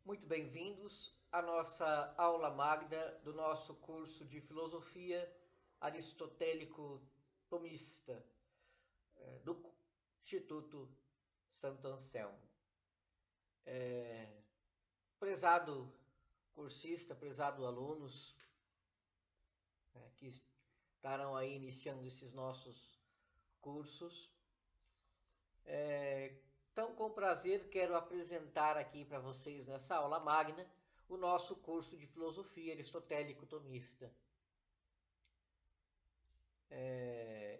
Muito bem-vindos à nossa aula magna do nosso curso de Filosofia Aristotélico-Tomista do Instituto Santo Anselmo. Prezado cursista, prezado alunos que estarão aí iniciando esses nossos cursos, então, com prazer, quero apresentar aqui para vocês, nessa aula magna, o nosso curso de Filosofia Aristotélico-Tomista.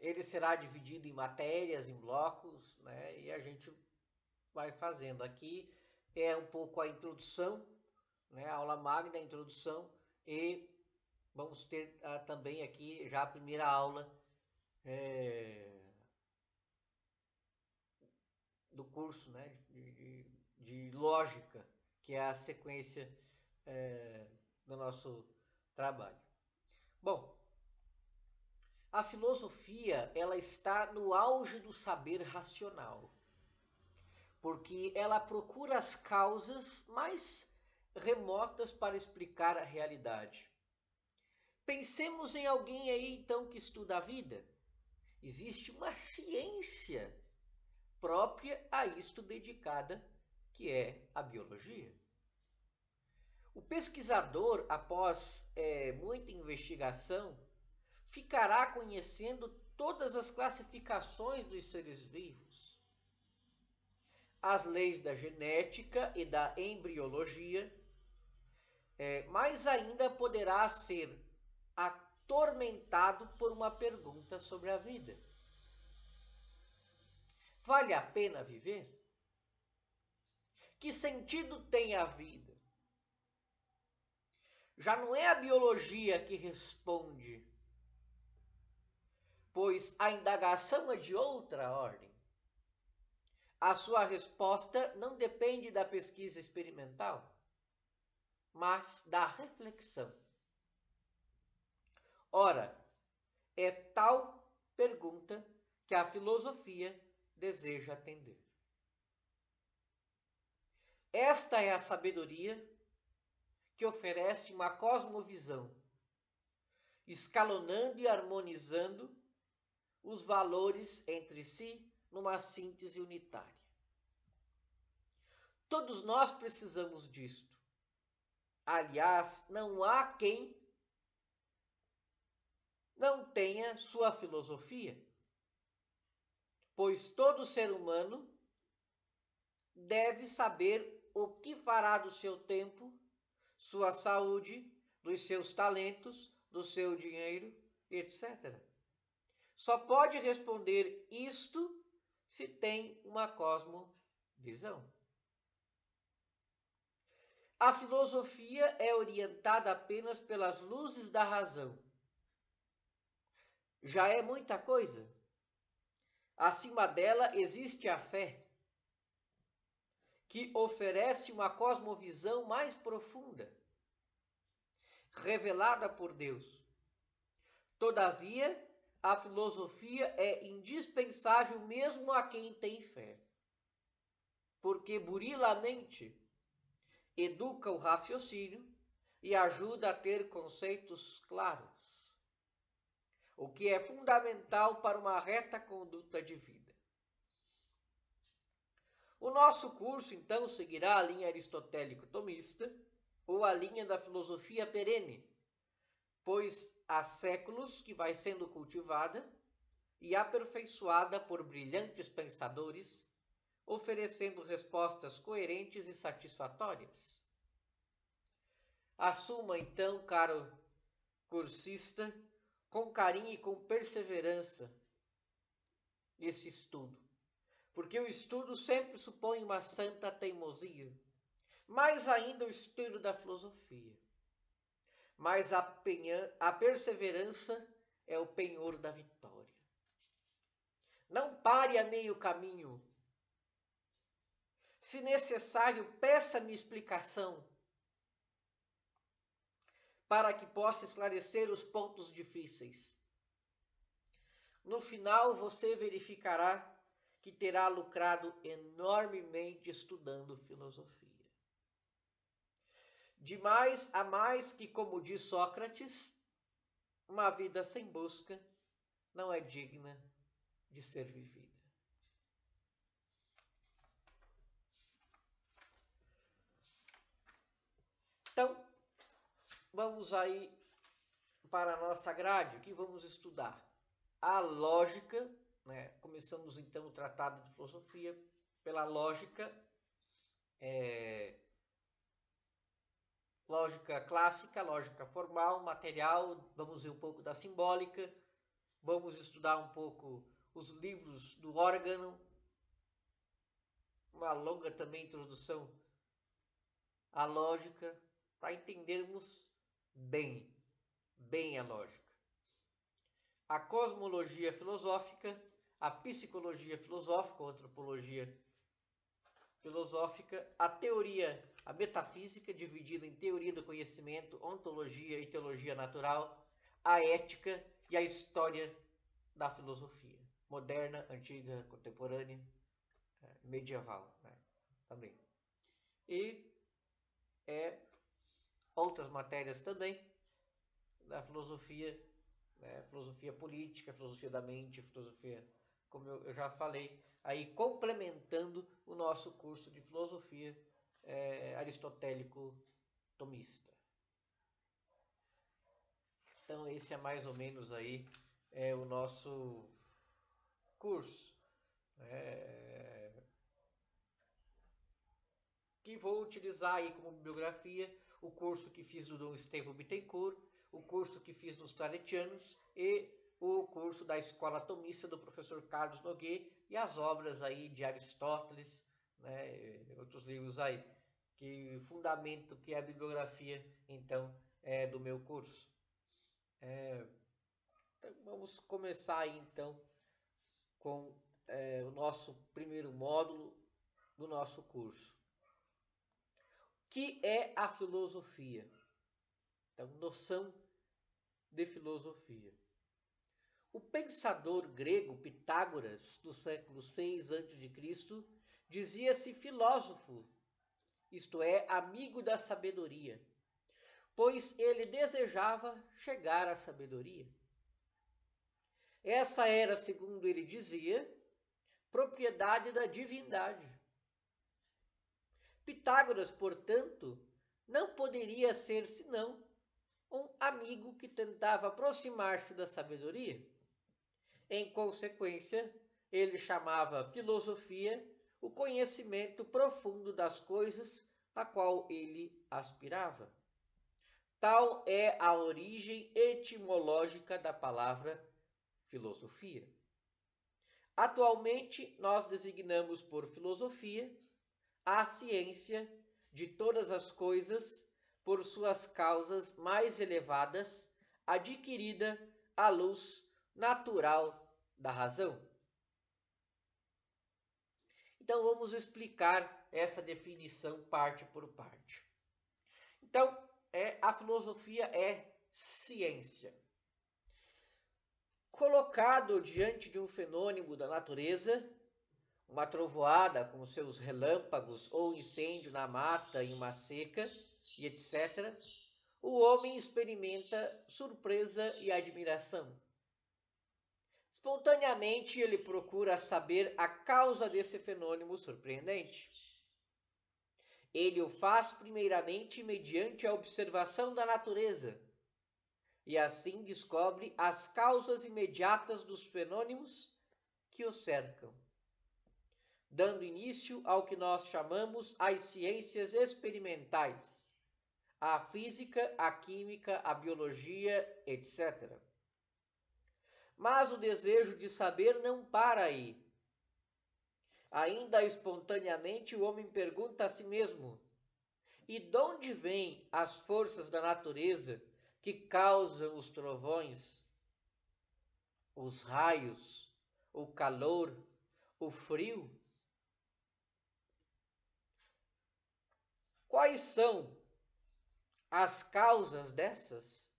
Ele será dividido em matérias, em blocos, né? E a gente vai fazendo. Aqui é um pouco a introdução, né? A aula magna, a introdução, e vamos ter também aqui já a primeira aula do curso, né, de lógica, que é a sequência do nosso trabalho. Bom, a filosofia ela está no auge do saber racional, porque ela procura as causas mais remotas para explicar a realidade. Pensemos em alguém aí então que estuda a vida. Existe uma ciência própria a isto dedicada, que é a biologia. O pesquisador, após muita investigação, ficará conhecendo todas as classificações dos seres vivos, as leis da genética e da embriologia, mas ainda poderá ser atormentado por uma pergunta sobre a vida. Vale a pena viver? Que sentido tem a vida? Já não é a biologia que responde, pois a indagação é de outra ordem. A sua resposta não depende da pesquisa experimental, mas da reflexão. Ora, é tal pergunta que a filosofia deseja atender. Esta é a sabedoria que oferece uma cosmovisão, escalonando e harmonizando os valores entre si numa síntese unitária. Todos nós precisamos disto. Aliás, não há quem não tenha sua filosofia, pois todo ser humano deve saber o que fará do seu tempo, sua saúde, dos seus talentos, do seu dinheiro, etc. Só pode responder isto se tem uma cosmovisão. A filosofia é orientada apenas pelas luzes da razão. Já é muita coisa. Acima dela existe a fé, que oferece uma cosmovisão mais profunda, revelada por Deus. Todavia, a filosofia é indispensável mesmo a quem tem fé, porque burila a mente, educa o raciocínio e ajuda a ter conceitos claros, o que é fundamental para uma reta conduta de vida. O nosso curso, então, seguirá a linha aristotélico-tomista ou a linha da filosofia perene, pois há séculos que vai sendo cultivada e aperfeiçoada por brilhantes pensadores, oferecendo respostas coerentes e satisfatórias. Assuma, então, caro cursista, com carinho e com perseverança, esse estudo. Porque o estudo sempre supõe uma santa teimosia, mais ainda o estudo da filosofia. Mas a perseverança é o penhor da vitória. Não pare a meio caminho. Se necessário, peça-me explicação, para que possa esclarecer os pontos difíceis. No final, você verificará que terá lucrado enormemente estudando filosofia. De mais a mais que, como diz Sócrates, uma vida sem busca não é digna de ser vivida. Então, vamos aí para a nossa grade. O que vamos estudar? A lógica, né? Começamos então o tratado de filosofia pela lógica, lógica clássica, lógica formal, material. Vamos ver um pouco da simbólica, vamos estudar um pouco os livros do órgano, uma longa também introdução à lógica, para entendermos bem a lógica. A cosmologia filosófica, a psicologia filosófica, a antropologia filosófica, a teoria, a metafísica, dividida em teoria do conhecimento, ontologia e teologia natural, a ética e a história da filosofia, moderna, antiga, contemporânea, medieval, né? Também. E outras matérias também da filosofia, né? Filosofia política, filosofia da mente, filosofia, como eu já falei, aí complementando o nosso curso de filosofia aristotélico-tomista. Então esse é mais ou menos aí o nosso curso, que vou utilizar aí como bibliografia o curso que fiz do Dom Estevão Bittencourt, o curso que fiz dos Claretianos e o curso da Escola Tomista do professor Carlos Noguet e as obras aí de Aristóteles, né, outros livros aí que fundamento que é a bibliografia então do meu curso. Então vamos começar aí então com o nosso primeiro módulo do nosso curso. O que é a filosofia? Então, noção de filosofia. O pensador grego Pitágoras, do século 6 a.C., dizia-se filósofo, isto é, amigo da sabedoria, pois ele desejava chegar à sabedoria. Essa era, segundo ele dizia, propriedade da divindade. Pitágoras, portanto, não poderia ser senão um amigo que tentava aproximar-se da sabedoria. Em consequência, ele chamava filosofia o conhecimento profundo das coisas a qual ele aspirava. Tal é a origem etimológica da palavra filosofia. Atualmente, nós designamos por filosofia a ciência de todas as coisas por suas causas mais elevadas, adquirida à luz natural da razão. Então vamos explicar essa definição parte por parte. Então, a filosofia é ciência. Colocado diante de um fenômeno da natureza, uma trovoada com seus relâmpagos ou incêndio na mata em uma seca, e etc., o homem experimenta surpresa e admiração. Espontaneamente, ele procura saber a causa desse fenômeno surpreendente. Ele o faz primeiramente mediante a observação da natureza, e assim descobre as causas imediatas dos fenômenos que o cercam, dando início ao que nós chamamos as ciências experimentais, a física, a química, a biologia, etc. Mas o desejo de saber não para aí. Ainda espontaneamente o homem pergunta a si mesmo: e de onde vêm as forças da natureza que causam os trovões, os raios, o calor, o frio? Quais são as causas dessas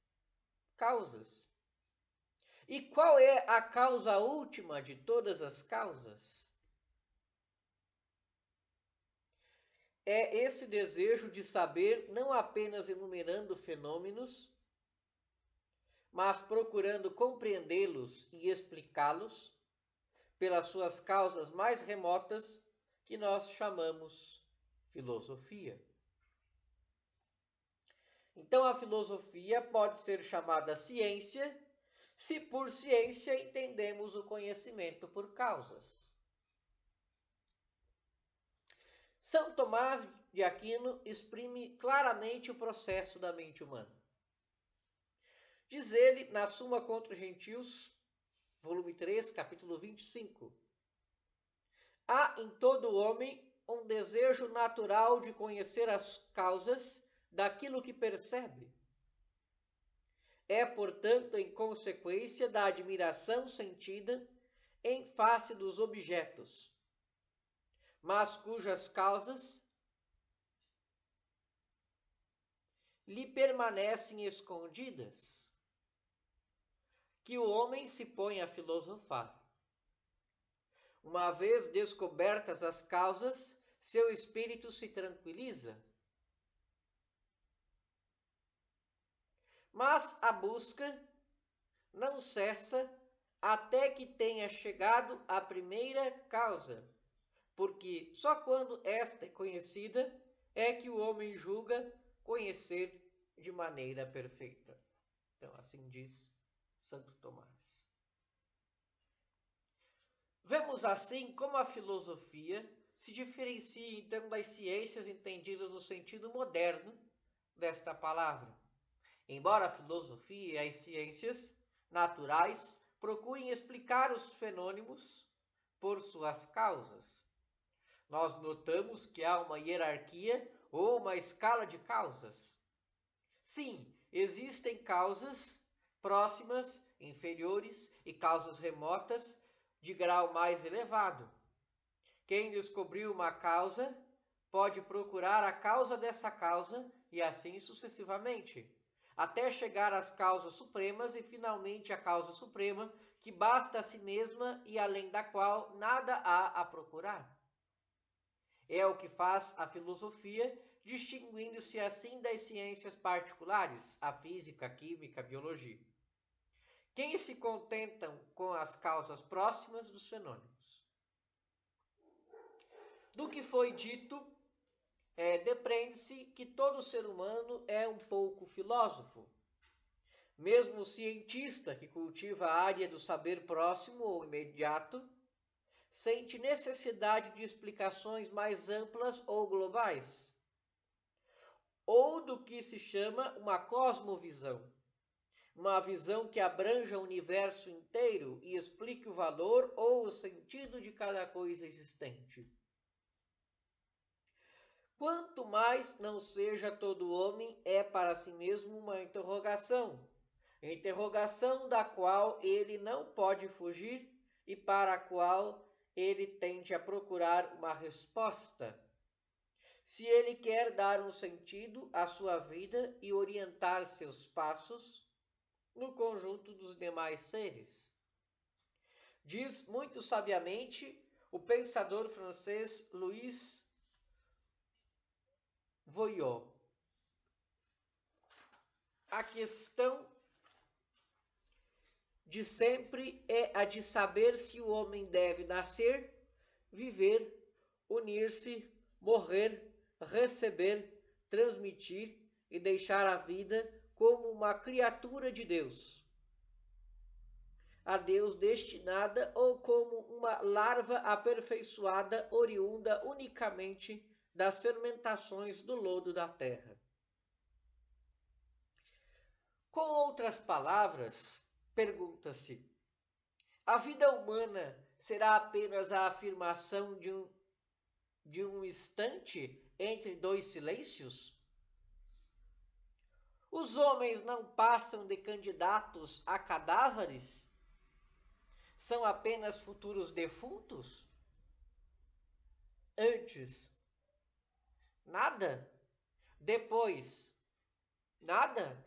causas? E qual é a causa última de todas as causas? é esse desejo de saber, não apenas enumerando fenômenos, mas procurando compreendê-los e explicá-los pelas suas causas mais remotas, que nós chamamos filosofia. Então, a filosofia pode ser chamada ciência, se por ciência entendemos o conhecimento por causas. São Tomás de Aquino exprime claramente o processo da mente humana. Diz ele, na Suma contra os Gentios, volume 3, capítulo 25. Há em todo homem um desejo natural de conhecer as causas daquilo que percebe. É, portanto, em consequência da admiração sentida em face dos objetos, mas cujas causas lhe permanecem escondidas, que o homem se põe a filosofar. Uma vez descobertas as causas, seu espírito se tranquiliza. Mas a busca não cessa até que tenha chegado à primeira causa, porque só quando esta é conhecida é que o homem julga conhecer de maneira perfeita. Então, assim diz Santo Tomás. Vemos assim como a filosofia se diferencia então das ciências entendidas no sentido moderno desta palavra. Embora a filosofia e as ciências naturais procurem explicar os fenômenos por suas causas, nós notamos que há uma hierarquia ou uma escala de causas. Sim, existem causas próximas, inferiores e causas remotas de grau mais elevado. Quem descobriu uma causa pode procurar a causa dessa causa e assim sucessivamente, até chegar às causas supremas e finalmente à causa suprema, que basta a si mesma e além da qual nada há a procurar. É o que faz a filosofia, distinguindo-se assim das ciências particulares, a física, a química, a biologia. Quem se contentam com as causas próximas dos fenômenos. Do que foi dito, depreende-se que todo ser humano é um pouco filósofo. Mesmo o cientista que cultiva a área do saber próximo ou imediato, sente necessidade de explicações mais amplas ou globais, ou do que se chama uma cosmovisão, uma visão que abranja o universo inteiro e explique o valor ou o sentido de cada coisa existente. Quanto mais não seja todo homem é para si mesmo uma interrogação da qual ele não pode fugir e para a qual ele tende a procurar uma resposta, se ele quer dar um sentido à sua vida e orientar seus passos no conjunto dos demais seres. Diz muito sabiamente o pensador francês Louis Veuillot: a questão de sempre é a de saber se o homem deve nascer, viver, unir-se, morrer, receber, transmitir e deixar a vida como uma criatura de Deus, a Deus destinada, ou como uma larva aperfeiçoada oriunda unicamente das fermentações do lodo da terra. Com outras palavras, pergunta-se: a vida humana será apenas a afirmação de um instante entre dois silêncios? Os homens não passam de candidatos a cadáveres? São apenas futuros defuntos? Antes, nada? Depois, nada?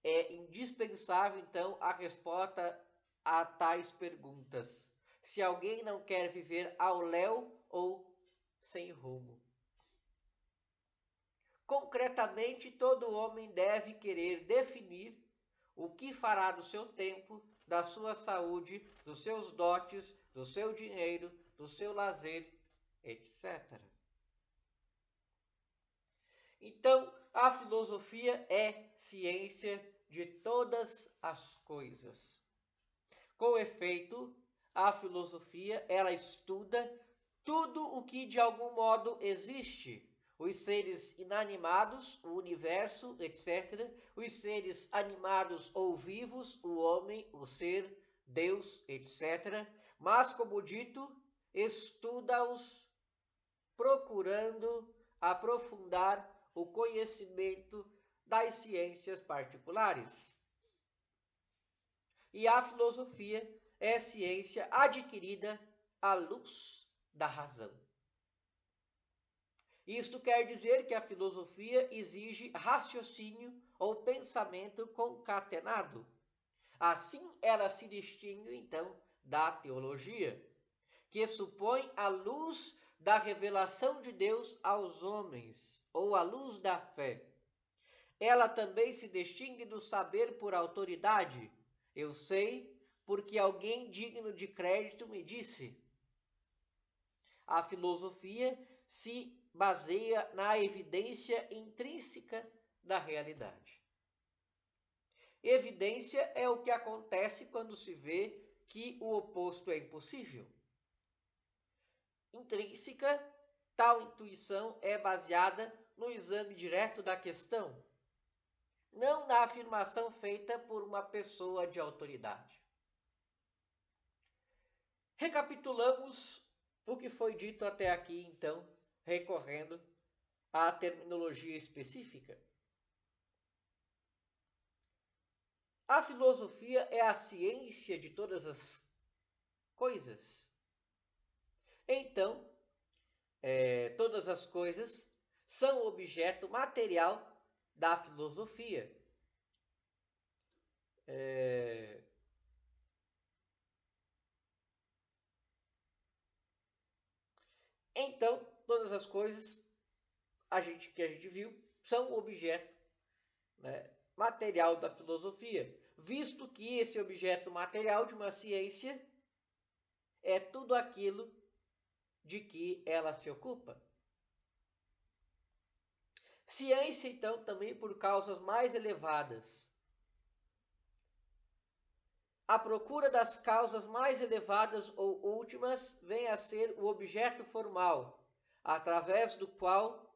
É indispensável, então, a resposta a tais perguntas. Se alguém não quer viver ao léu ou sem rumo. Concretamente, todo homem deve querer definir o que fará do seu tempo, da sua saúde, dos seus dotes, do seu dinheiro, do seu lazer, etc. Então, a filosofia é ciência de todas as coisas. Com efeito, a filosofia, ela estuda tudo o que de algum modo existe. Os seres inanimados, o universo, etc. Os seres animados ou vivos, o homem, o ser, Deus, etc. Mas, como dito, estuda-os procurando aprofundar o conhecimento das ciências particulares. E a filosofia é ciência adquirida à luz da razão. Isto quer dizer que a filosofia exige raciocínio ou pensamento concatenado. Assim, ela se distingue, então, da teologia, que supõe a luz da revelação de Deus aos homens, ou a luz da fé. Ela também se distingue do saber por autoridade. Eu sei porque alguém digno de crédito me disse. A filosofia se baseia na evidência intrínseca da realidade. Evidência é o que acontece quando se vê que o oposto é impossível. Intrínseca, tal intuição é baseada no exame direto da questão, não na afirmação feita por uma pessoa de autoridade. Recapitulamos o que foi dito até aqui, então, recorrendo à terminologia específica. A filosofia é a ciência de todas as coisas. Então, todas as coisas são objeto material da filosofia. Então, todas as coisas que a gente viu são objeto, né, material da filosofia, visto que esse objeto material de uma ciência é tudo aquilo de que ela se ocupa. Ciência, então, também por causas mais elevadas. A procura das causas mais elevadas ou últimas vem a ser o objeto formal, através do qual,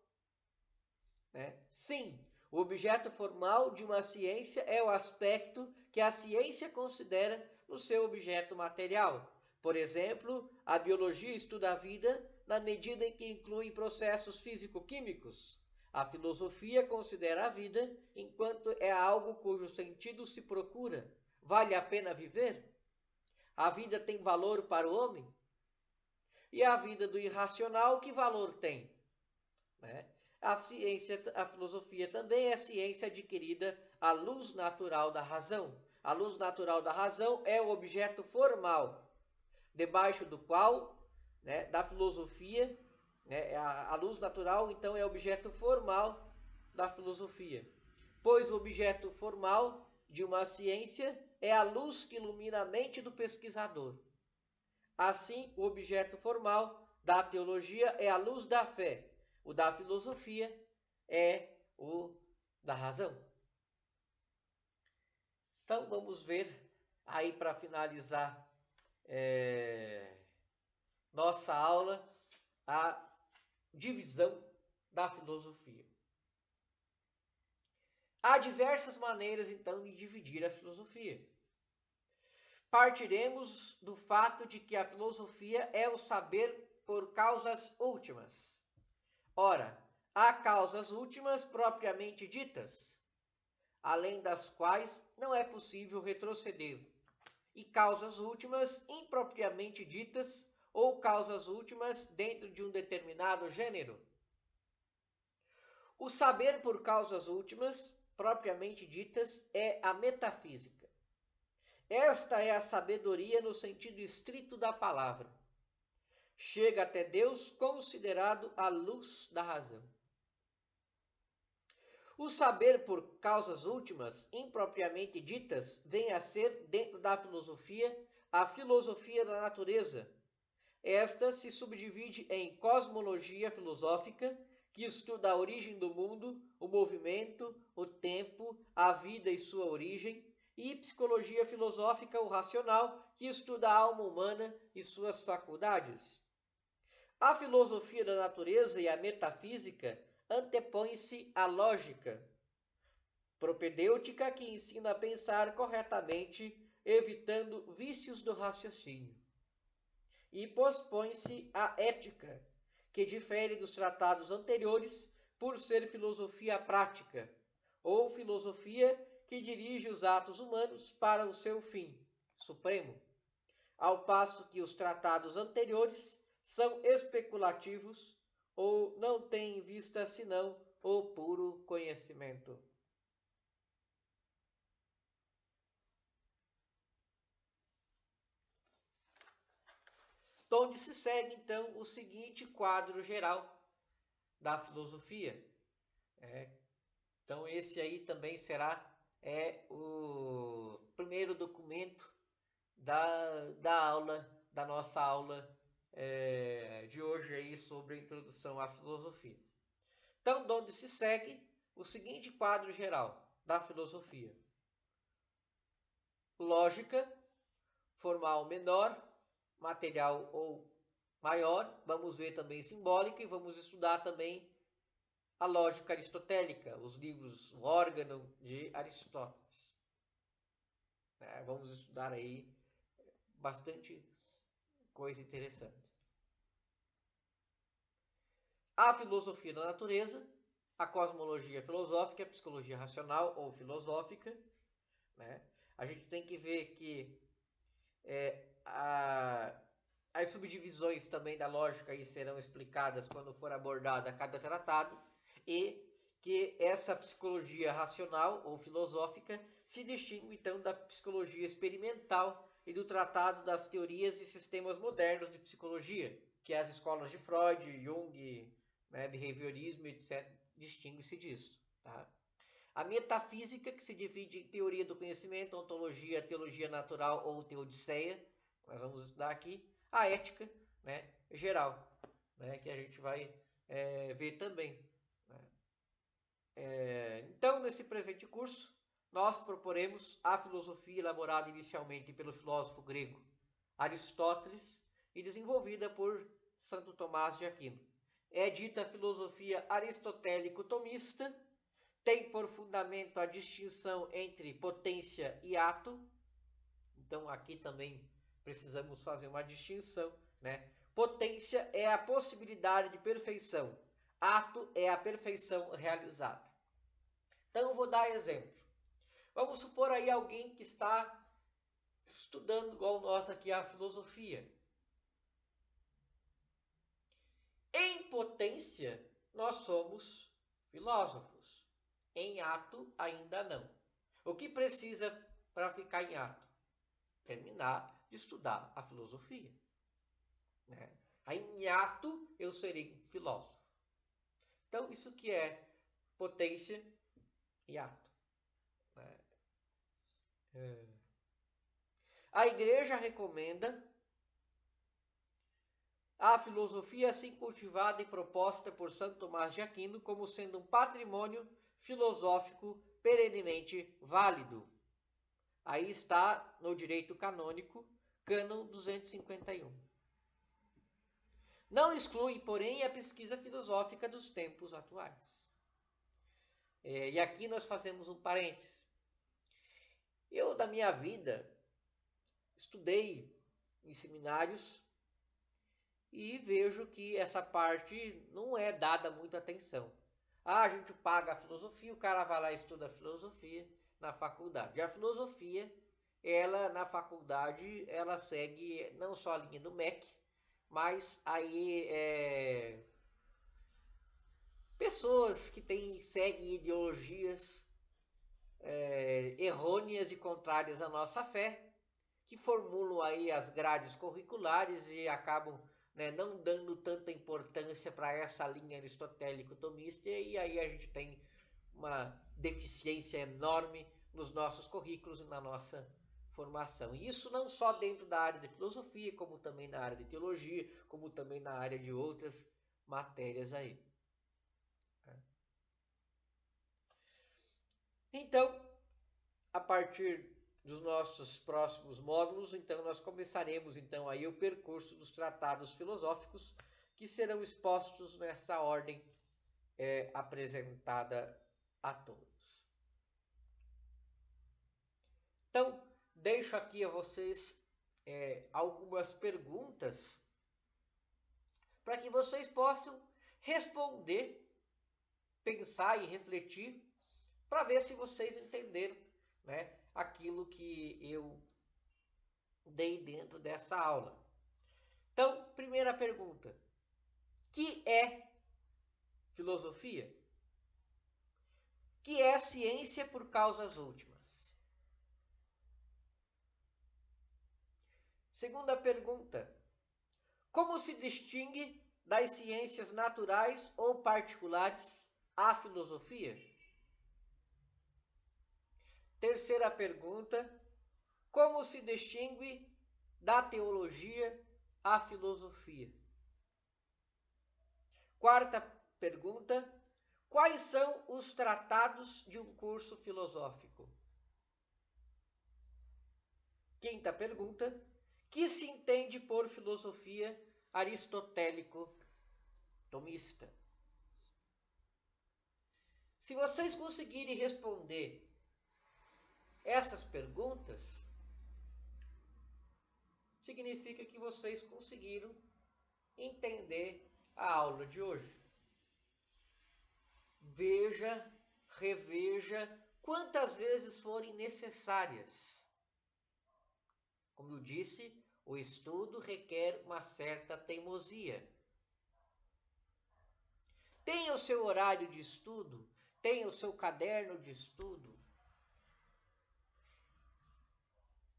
sim, o objeto formal de uma ciência é o aspecto que a ciência considera no seu objeto material. Por exemplo, a biologia estuda a vida na medida em que inclui processos físico-químicos. A filosofia considera a vida enquanto é algo cujo sentido se procura. Vale a pena viver? A vida tem valor para o homem? E a vida do irracional, que valor tem? A filosofia também é ciência adquirida à luz natural da razão. A luz natural da razão é o objeto formal, debaixo do qual, da filosofia, a luz natural, então, é o objeto formal da filosofia. Pois o objeto formal de uma ciência é a luz que ilumina a mente do pesquisador. Assim, o objeto formal da teologia é a luz da fé. O da filosofia é o da razão. Então, vamos ver aí para finalizar nossa aula a divisão da filosofia. Há diversas maneiras, então, de dividir a filosofia. Partiremos do fato de que a filosofia é o saber por causas últimas. Ora, há causas últimas propriamente ditas, além das quais não é possível retroceder, e causas últimas impropriamente ditas ou causas últimas dentro de um determinado gênero. O saber por causas últimas, propriamente ditas, é a metafísica. Esta é a sabedoria no sentido estrito da palavra. Chega até Deus considerado a luz da razão. O saber por causas últimas, impropriamente ditas, vem a ser, dentro da filosofia, a filosofia da natureza. Esta se subdivide em cosmologia filosófica, que estuda a origem do mundo, o movimento, o tempo, a vida e sua origem, e psicologia filosófica ou racional, que estuda a alma humana e suas faculdades. A filosofia da natureza e a metafísica antepõe-se à lógica propedêutica, que ensina a pensar corretamente, evitando vícios do raciocínio. E pospõe-se à ética, que difere dos tratados anteriores por ser filosofia prática, ou filosofia que dirige os atos humanos para o seu fim supremo, ao passo que os tratados anteriores são especulativos ou não têm em vista senão o puro conhecimento. Onde se segue, então, o seguinte quadro geral da filosofia. Então, esse aí também será o primeiro documento da nossa aula de hoje aí sobre a introdução à filosofia. Então, de onde se segue o seguinte quadro geral da filosofia: lógica, formal menor, material ou maior, vamos ver também simbólica, e vamos estudar também a lógica aristotélica, os livros O Órgão de Aristóteles. Vamos estudar aí bastante coisa interessante. A filosofia da natureza, a cosmologia filosófica, a psicologia racional ou filosófica. A gente tem que ver que as subdivisões também da lógica aí serão explicadas quando for abordada cada tratado, e que essa psicologia racional ou filosófica se distingue então da psicologia experimental e do tratado das teorias e sistemas modernos de psicologia, que as escolas de Freud, Jung, behaviorismo, etc., distingue-se disso. Tá? A metafísica, que se divide em teoria do conhecimento, ontologia, teologia natural ou teodiceia, nós vamos estudar aqui. A ética, geral, que a gente vai ver também. Então, nesse presente curso, nós proporemos a filosofia elaborada inicialmente pelo filósofo grego Aristóteles e desenvolvida por Santo Tomás de Aquino. É dita filosofia aristotélico-tomista, tem por fundamento a distinção entre potência e ato. Então, aqui também precisamos fazer uma distinção. Potência é a possibilidade de perfeição. Ato é a perfeição realizada. Então, eu vou dar exemplo. Vamos supor aí alguém que está estudando, igual nós aqui, a filosofia. Em potência, nós somos filósofos. Em ato, ainda não. O que precisa para ficar em ato? Terminar de estudar a filosofia. Aí, em ato, eu serei um filósofo. Então, isso que é potência e ato. A Igreja recomenda a filosofia assim cultivada e proposta por Santo Tomás de Aquino como sendo um patrimônio filosófico perenemente válido. Aí está no direito canônico, cânon 251. Não exclui, porém, a pesquisa filosófica dos tempos atuais. E aqui nós fazemos um parêntese. Eu, da minha vida, estudei em seminários e vejo que essa parte não é dada muita atenção. A gente paga a filosofia, o cara vai lá e estuda a filosofia na faculdade. E a filosofia, ela na faculdade, ela segue não só a linha do MEC, mas aí pessoas que seguem ideologias errôneas e contrárias à nossa fé, que formulam aí as grades curriculares e acabam não dando tanta importância para essa linha aristotélico-tomista, e aí a gente tem uma deficiência enorme nos nossos currículos e na nossa formação. E isso não só dentro da área de filosofia, como também na área de teologia, como também na área de outras matérias aí. Então, a partir dos nossos próximos módulos, então nós começaremos então aí o percurso dos tratados filosóficos que serão expostos nessa ordem apresentada a todos. Então, deixo aqui a vocês algumas perguntas para que vocês possam responder, pensar e refletir para ver se vocês entenderam, né, aquilo que eu dei dentro dessa aula. Então, primeira pergunta: que é filosofia? Que é ciência por causas últimas? Segunda pergunta: como se distingue das ciências naturais ou particulares a filosofia? Terceira pergunta: como se distingue da teologia a filosofia? Quarta pergunta: quais são os tratados de um curso filosófico? Quinta pergunta: que se entende por filosofia aristotélico-tomista? Se vocês conseguirem responder essas perguntas, significa que vocês conseguiram entender a aula de hoje. Veja, reveja quantas vezes forem necessárias. Como eu disse, o estudo requer uma certa teimosia. Tenha o seu horário de estudo, tenha o seu caderno de estudo.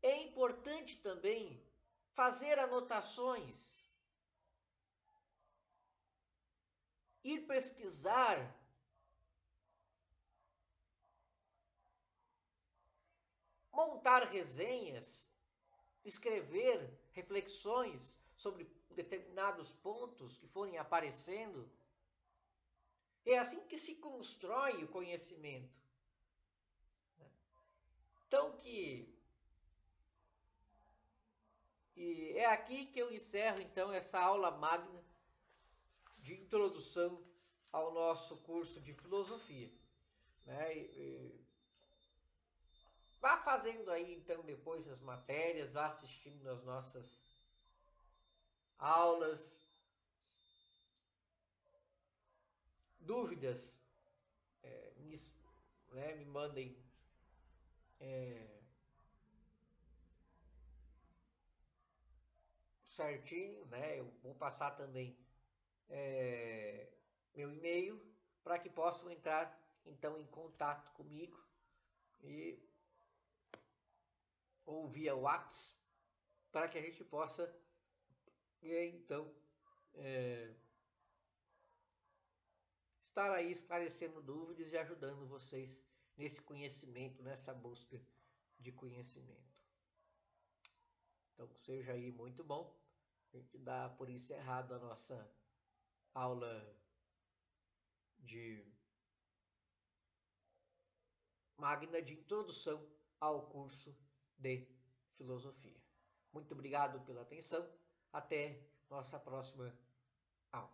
É importante também fazer anotações, ir pesquisar, montar resenhas, escrever reflexões sobre determinados pontos que forem aparecendo. É assim que se constrói o conhecimento. Então E é aqui que eu encerro então essa aula magna de introdução ao nosso curso de filosofia, né? Vá fazendo aí então depois as matérias, vá assistindo nas nossas aulas. Dúvidas, me mandem certinho, né? Eu vou passar também meu e-mail para que possam entrar então em contato comigo ou via WhatsApp para que a gente possa então estar aí esclarecendo dúvidas e ajudando vocês nesse conhecimento, nessa busca de conhecimento. Então seja aí muito bom. A gente dá por encerrado a nossa aula de magna de introdução ao curso de filosofia. Muito obrigado pela atenção. Até nossa próxima aula.